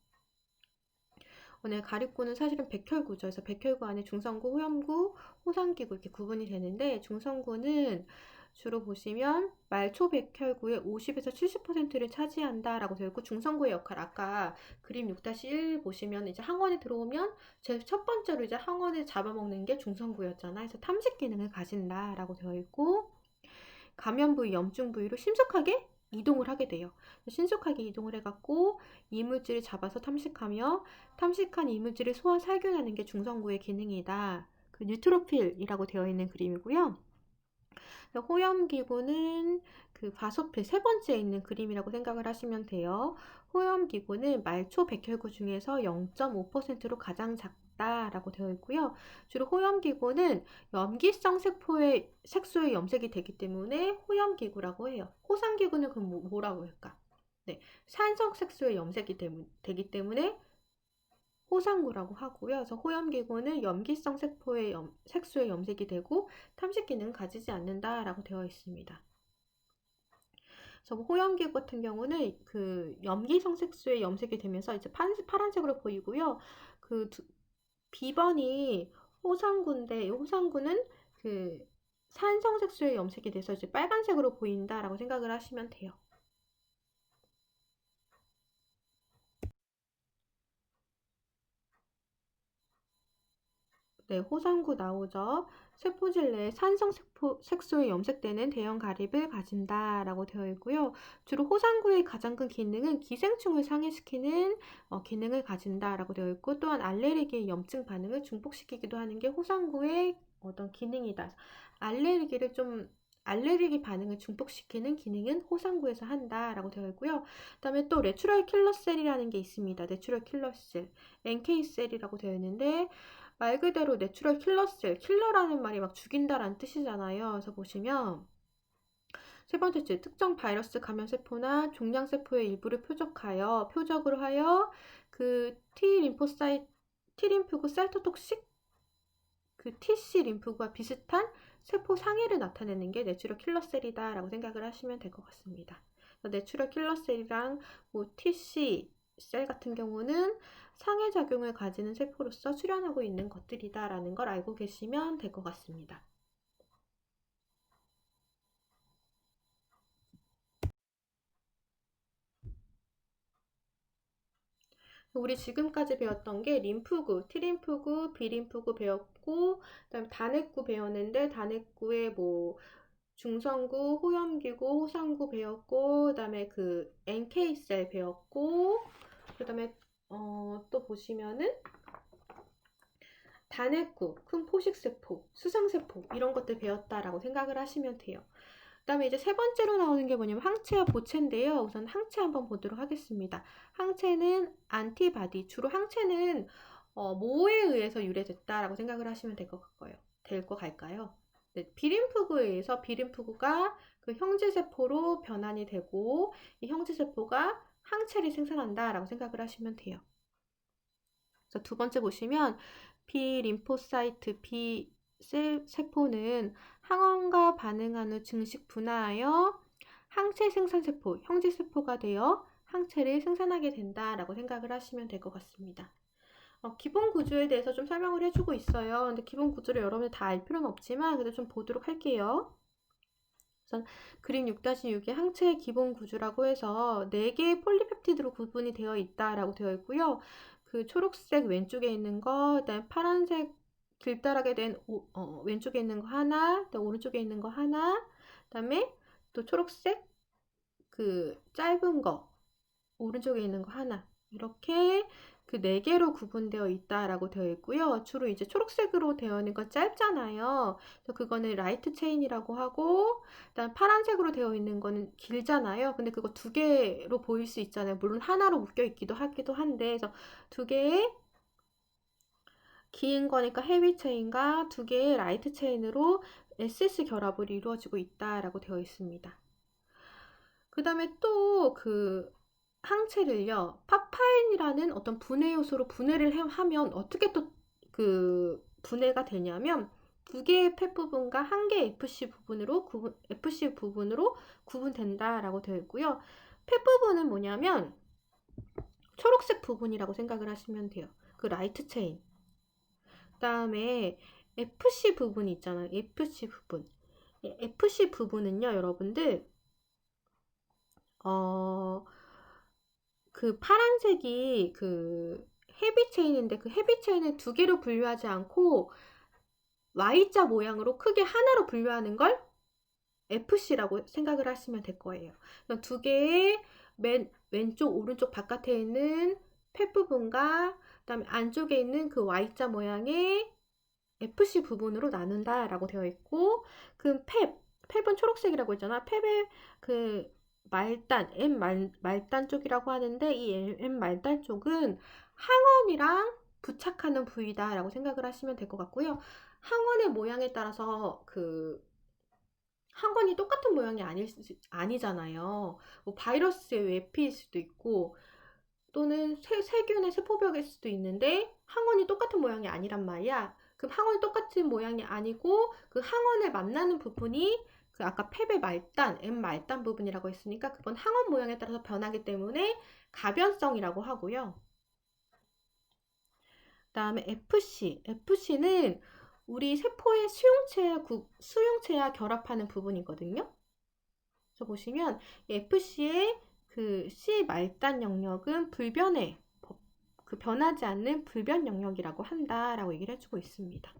오늘 가립구는 사실은 백혈구죠. 그래서 백혈구 안에 중성구, 호염구, 호상기구 이렇게 구분이 되는데, 중성구는 주로 보시면 말초 백혈구의 50에서 70%를 차지한다라고 되어 있고, 중성구의 역할 아까 그림 6-1 보시면 이제 항원에 들어오면 제일 첫 번째로 이제 항원을 잡아먹는 게 중성구였잖아요. 그래서 탐식 기능을 가진다라고 되어 있고, 감염 부위, 염증 부위로 신속하게 이동을 하게 돼요. 신속하게 이동을 해갖고 이물질을 잡아서 탐식하며, 탐식한 이물질을 소화 살균하는 게 중성구의 기능이다. 그 뉴트로필이라고 되어 있는 그림이고요. 호염기구는 그 바소필 세 번째에 있는 그림이라고 생각을 하시면 돼요. 호염기구는 말초 백혈구 중에서 0.5%로 가장 작다라고 되어 있고요. 주로 호염기구는 염기성 색소의 염색이 되기 때문에 호염기구라고 해요. 호상기구는 그럼 뭐라고 할까? 네, 산성 색소의 염색이 되기 때문에 호상구라고 하고요. 그래서 호염기구는 염기성 색소의 염색이 되고 탐식 기능은 가지지 않는다라고 되어 있습니다. 그래서 호염기구 같은 경우는 그 염기성 색소의 염색이 되면서 이제 파란색으로 보이고요. 그 비번이 호상구인데, 이 호상구는 그 산성 색소의 염색이 돼서 이제 빨간색으로 보인다라고 생각을 하시면 돼요. 네, 호상구 나오죠. 세포질 내에 산성 색소에 염색되는 대형 가립을 가진다라고 되어 있고요. 주로 호상구의 가장 큰 기능은 기생충을 상해시키는 기능을 가진다라고 되어 있고, 또한 알레르기의 염증 반응을 증폭시키기도 하는 게 호상구의 어떤 기능이다. 알레르기 반응을 증폭시키는 기능은 호상구에서 한다라고 되어 있고요. 그다음에 또 내추럴 킬러 셀이라는 게 있습니다. 내추럴 킬러 셀, NK 셀이라고 되어 있는데, 말 그대로 내추럴 킬러셀, 킬러라는 말이 막 죽인다라는 뜻이잖아요. 그래서 보시면 세 번째 줄, 특정 바이러스 감염세포나 종양세포의 일부를 표적으로 하여 그 T림프구 사이토톡식 그 TC 림프구와 비슷한 세포 상해를 나타내는 게 내추럴 킬러셀이다 라고 생각을 하시면 될 것 같습니다. 내추럴 킬러셀이랑 뭐 TC 셀 같은 경우는 상해작용을 가지는 세포로서 출현하고 있는 것들이다 라는 걸 알고 계시면 될 것 같습니다. 우리 지금까지 배웠던 게 림프구, T림프구, B림프구 배웠고, 그다음에 단핵구 배웠는데, 단핵구의 뭐 중성구, 호염기구, 호상구 배웠고, 그다음에 그 NK셀 배웠고, 그다음에 또 보시면은 단핵구, 큰 포식세포, 수상세포 이런 것들 배웠다라고 생각을 하시면 돼요. 그 다음에 이제 세 번째로 나오는 게 뭐냐면 항체와 보체인데요. 우선 항체 한번 보도록 하겠습니다. 항체는 안티바디, 주로 항체는 뭐에 의해서 유래됐다라고 생각을 하시면 될 것 같고요. 될 것 같까요? 네, 비림프구에 의해서 비림프구가 그 형제세포로 변환이 되고 이 형제세포가 항체를 생산한다라고 생각을 하시면 돼요. 그래서 두 번째 보시면 B림포사이트 B 세포는 항원과 반응한 후 증식 분화하여 항체 생산세포, 형제세포가 되어 항체를 생산하게 된다라고 생각을 하시면 될 것 같습니다. 기본 구조에 대해서 좀 설명을 해주고 있어요. 근데 기본 구조를 여러분들 다 알 필요는 없지만 그래도 좀 보도록 할게요. 우선 그림 6-6의 항체의 기본 구조라고 해서 4개의 폴리펩티드로 구분이 되어 있다라고 되어 있고요. 그 초록색 왼쪽에 있는 거, 그다음에 파란색 길다랗게 된 왼쪽에 있는 거 하나, 그다음에 오른쪽에 있는 거 하나, 그다음에 또 초록색 그 짧은 거 오른쪽에 있는 거 하나, 이렇게 그 4개로 구분되어 있다라고 되어 있고요. 주로 이제 초록색으로 되어 있는 건 짧잖아요. 그래서 그거는 라이트 체인이라고 하고, 그다음 파란색으로 되어 있는 거는 길잖아요. 근데 그거 2개로 보일 수 있잖아요. 물론 하나로 묶여 있기도 하기도 한데, 그래서 2개의 긴 거니까 헤비 체인과 2개의 라이트 체인으로 SS 결합을 이루어지고 있다라고 되어 있습니다. 그 다음에 또 그 항체를요, 파파인이라는 어떤 분해 요소로 분해를 하면 어떻게 또 그 분해가 되냐면 2개의 팻 부분과 1개의 FC 부분으로 구분된다라고 되어 있고요. 팻 부분은 뭐냐면 초록색 부분이라고 생각을 하시면 돼요. 그 라이트 체인. 그 다음에 FC 부분이 있잖아요. FC 부분. FC 부분은요, 여러분들 그 파란색이 그 헤비 체인인데 그 헤비 체인을 2개로 분류하지 않고 Y자 모양으로 크게 하나로 분류하는 걸 FC라고 생각을 하시면 될 거예요. 2개의 맨 왼쪽 오른쪽 바깥에 있는 팻 부분과 그다음에 안쪽에 있는 그 Y자 모양의 FC 부분으로 나눈다라고 되어 있고, 그 팻은 초록색이라고 했잖아. 팻의 그 말단, 말단 쪽이라고 하는데 이 M 말단 쪽은 항원이랑 부착하는 부위다라고 생각을 하시면 될 것 같고요. 항원의 모양에 따라서 그 항원이 똑같은 모양이 아니잖아요. 뭐 바이러스의 외피일 수도 있고 또는 세균의 세포벽일 수도 있는데 항원이 똑같은 모양이 아니란 말이야. 그럼 항원이 똑같은 모양이 아니고 그 항원을 만나는 부분이 그 아까 팹의 말단, M 말단 부분이라고 했으니까 그건 항원 모양에 따라서 변하기 때문에 가변성이라고 하고요. 그 다음에 FC는 우리 세포의 수용체와 결합하는 부분이거든요. 그래서 보시면 FC의 그 C 말단 영역은 그 변하지 않는 불변 영역이라고 한다라고 얘기를 해주고 있습니다.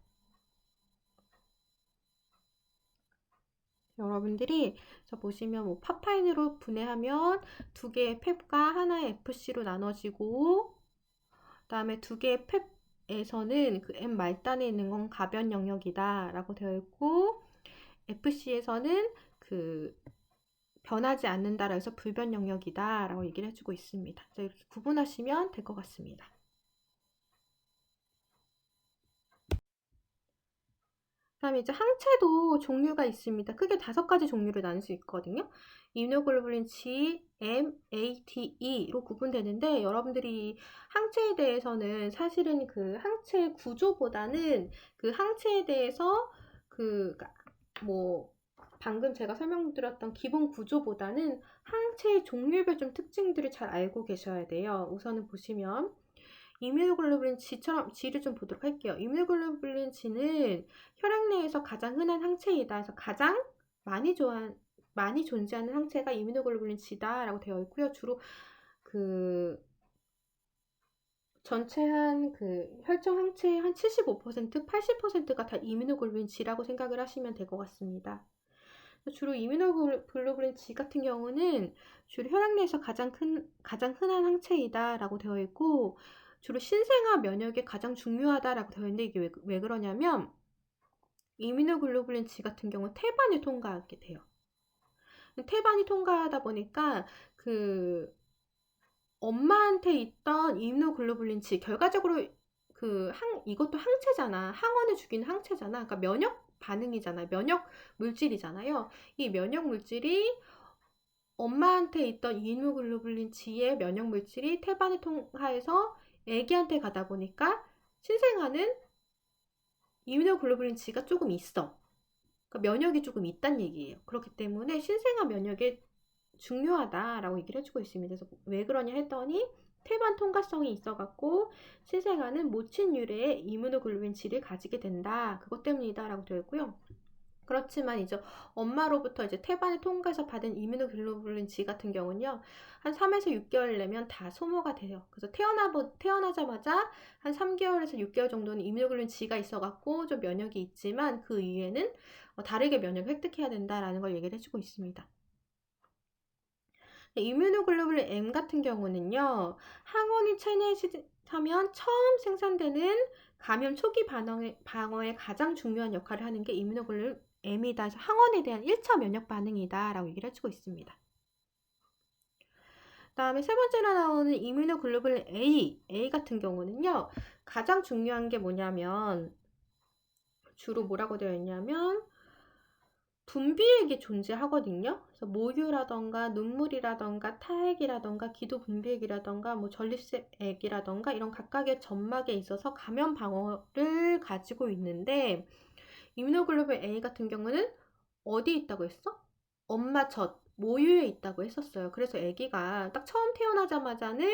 여러분들이 보시면 뭐 파파인으로 분해하면 2개의 팹과 하나의 FC로 나눠지고, 그다음에 2개의 팹에서는 그 M 말단에 있는 건 가변 영역이다라고 되어 있고, FC에서는 그 변하지 않는다라고 해서 불변 영역이다라고 얘기를 해주고 있습니다. 이렇게 구분하시면 될 것 같습니다. 그다음에 이제 항체도 종류가 있습니다. 크게 5가지 종류를 나눌 수 있거든요. 이뮤노글로불린 G, M, A, T, E로 구분되는데 여러분들이 항체에 대해서는 사실은 그 항체 구조보다는 그 항체에 대해서 뭐 방금 제가 설명드렸던 기본 구조보다는 항체의 종류별 좀 특징들을 잘 알고 계셔야 돼요. 우선은 보시면 이뮤노글로불린 G를 좀 보도록 할게요. 이뮤노글로불린 G는 혈액 내에서 가장 흔한 항체이다. 그래서 가장 많이 존재하는 항체가 이뮤노글로불린 G다라고 되어 있고요. 주로 그 전체 혈청 항체의 한 75%, 80%가 다 이뮤노글로불린 G라고 생각을 하시면 될 것 같습니다. 주로 이뮤노글로불린 G 같은 경우는 주로 혈액 내에서 가장 흔한 항체이다라고 되어 있고, 주로 신생아 면역에 가장 중요하다라고 되어 있는데 이게 왜 그러냐면 이뮤노글로불린 G 같은 경우 태반이 통과하게 돼요. 태반이 통과하다 보니까 그 엄마한테 있던 이뮤노글로불린 G 결과적으로 이것도 항체잖아. 항원을 죽이는 항체잖아. 그러니까 면역 반응이잖아요. 면역 물질이잖아요. 이 면역 물질이 엄마한테 있던 이뮤노글로불린 G의 면역 물질이 태반을 통과해서 애기한테 가다 보니까 신생아는 이뮤노글로불린 G가 조금 있어. 그러니까 면역이 조금 있단 얘기예요. 그렇기 때문에 신생아 면역에 중요하다라고 얘기를 해주고 있습니다. 그래서 왜 그러냐 했더니 태반 통과성이 있어갖고 신생아는 모친 유래의 이뮤노글로불린 G를 가지게 된다. 그것 때문이다라고 되어 있고요. 그렇지만 이제 엄마로부터 이제 태반을 통과해서 받은 이뮤노글로불린 G 같은 경우는요, 한 3에서 6개월 내면 다 소모가 돼요. 그래서 태어나자마자 한 3개월에서 6개월 정도는 이뮤노글로불린 G가 있어갖고 좀 면역이 있지만 그 이후에는 다르게 면역을 획득해야 된다라는 걸 얘기를 해주고 있습니다. 이뮤노글로불린 M 같은 경우는요, 항원이 체내하면 처음 생산되는 감염 초기 방어에 가장 중요한 역할을 하는 게 이뮤노글로불린 M이다. 그래서 항원에 대한 1차 면역 반응이다 라고 얘기를 해주고 있습니다. 그 다음에 세 번째로 나오는 이뮤노글로불린 A 같은 경우는요, 가장 중요한 게 뭐냐면 주로 뭐라고 되어 있냐면 분비액이 존재하거든요. 그래서 모유라던가 눈물이라던가 타액이라던가 기도 분비액이라던가 뭐 전립색액이라던가 이런 각각의 점막에 있어서 감염 방어를 가지고 있는데 이뮤노글로불린 A 같은 경우는 어디 있다고 했어? 엄마 젖, 모유에 있다고 했었어요. 그래서 아기가 딱 처음 태어나자마자는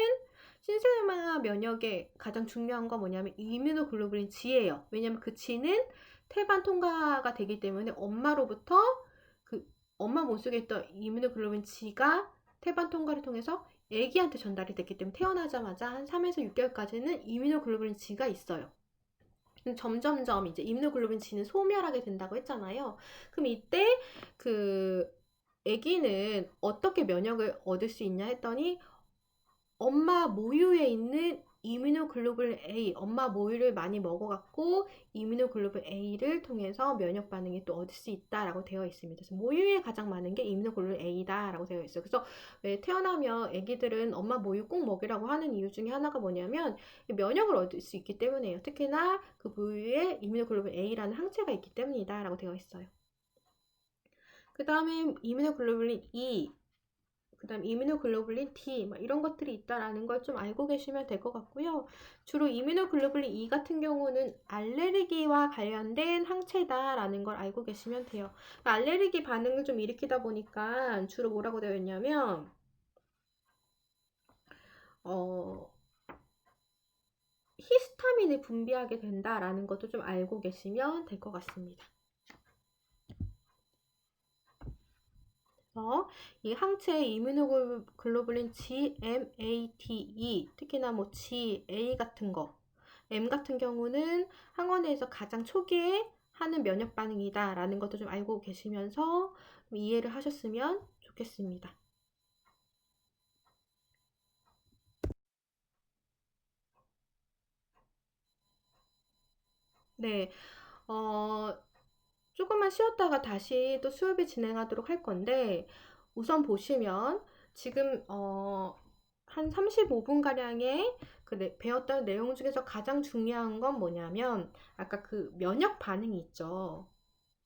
신생아 면역에 가장 중요한 건 뭐냐면 이뮤노글로불린 G예요. 왜냐면 그 G는 태반 통과가 되기 때문에 엄마로부터 엄마 몸속에 있던 이뮤노글로불린 G가 태반 통과를 통해서 아기한테 전달이 됐기 때문에 태어나자마자 한 3에서 6개월까지는 이뮤노글로불린 G가 있어요. 점점점 이제 이뮤노글로불린 G는 소멸하게 된다고 했잖아요. 그럼 이때 아기는 어떻게 면역을 얻을 수 있냐 했더니 엄마 모유에 있는 이뮤노글로불린 A, 엄마 모유를 많이 먹어갖고 이뮤노글로불린 A를 통해서 면역 반응이 또 얻을 수 있다라고 되어 있습니다. 그래서 모유에 가장 많은 게 이뮤노글로불린 A다라고 되어 있어요. 그래서 왜 태어나면 아기들은 엄마 모유 꼭 먹이라고 하는 이유 중에 하나가 뭐냐면 면역을 얻을 수 있기 때문이에요. 특히나 그 모유에 이뮤노글로불린 A라는 항체가 있기 때문이다라고 되어 있어요. 그 다음에 이뮤노글로불린 E, 그 다음 이뮤노글로불린 D 이런 것들이 있다라는 걸 좀 알고 계시면 될 것 같고요. 주로 이뮤노글로불린 E 같은 경우는 알레르기와 관련된 항체다라는 걸 알고 계시면 돼요. 알레르기 반응을 좀 일으키다 보니까 주로 뭐라고 되어 있냐면 히스타민을 분비하게 된다라는 것도 좀 알고 계시면 될 것 같습니다. 이 항체 이뮤노글로불린 GMATE, 특히나 뭐 GA 같은 거, M 같은 경우는 항원에서 가장 초기에 하는 면역 반응이다 라는 것도 좀 알고 계시면서 좀 이해를 하셨으면 좋겠습니다. 네, 조금만 쉬었다가 다시 또 수업이 진행하도록 할 건데 우선 보시면 지금 한 35분가량의 배웠던 내용 중에서 가장 중요한 건 뭐냐면 아까 그 면역 반응이 있죠.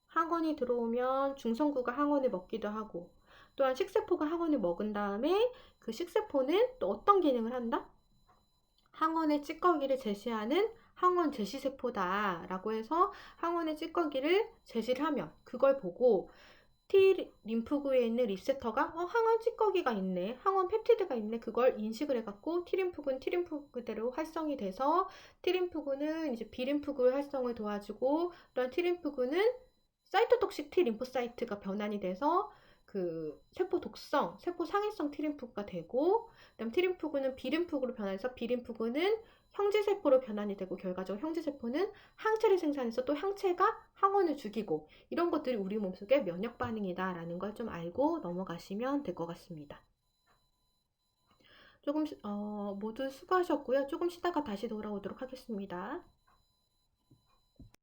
항원이 들어오면 중성구가 항원을 먹기도 하고 또한 식세포가 항원을 먹은 다음에 그 식세포는 또 어떤 기능을 한다? 항원의 찌꺼기를 제시하는 항원 제시세포다 라고 해서 항원의 찌꺼기를 제시를 하면 그걸 보고 T 림프구에 있는 리셉터가 항원 찌꺼기가 있네, 항원 펩티드가 있네, 그걸 인식을 해갖고 T림프구는 T림프구대로 활성이 돼서 T림프구는 이제 B림프구의 활성을 도와주고 또한 T림프구는 사이토톡식 T림포사이트가 변환이 돼서 그 세포 독성, 세포 상해성 T림프구가 되고 그다음 T림프구는 B림프구로 변해서 B림프구는 형제세포로 변환이 되고 결과적으로 형제세포는 항체를 생산해서 또 항체가 항원을 죽이고 이런 것들이 우리 몸속의 면역 반응이다 라는 걸 좀 알고 넘어가시면 될 것 같습니다. 모두 수고하셨고요. 조금 쉬다가 다시 돌아오도록 하겠습니다.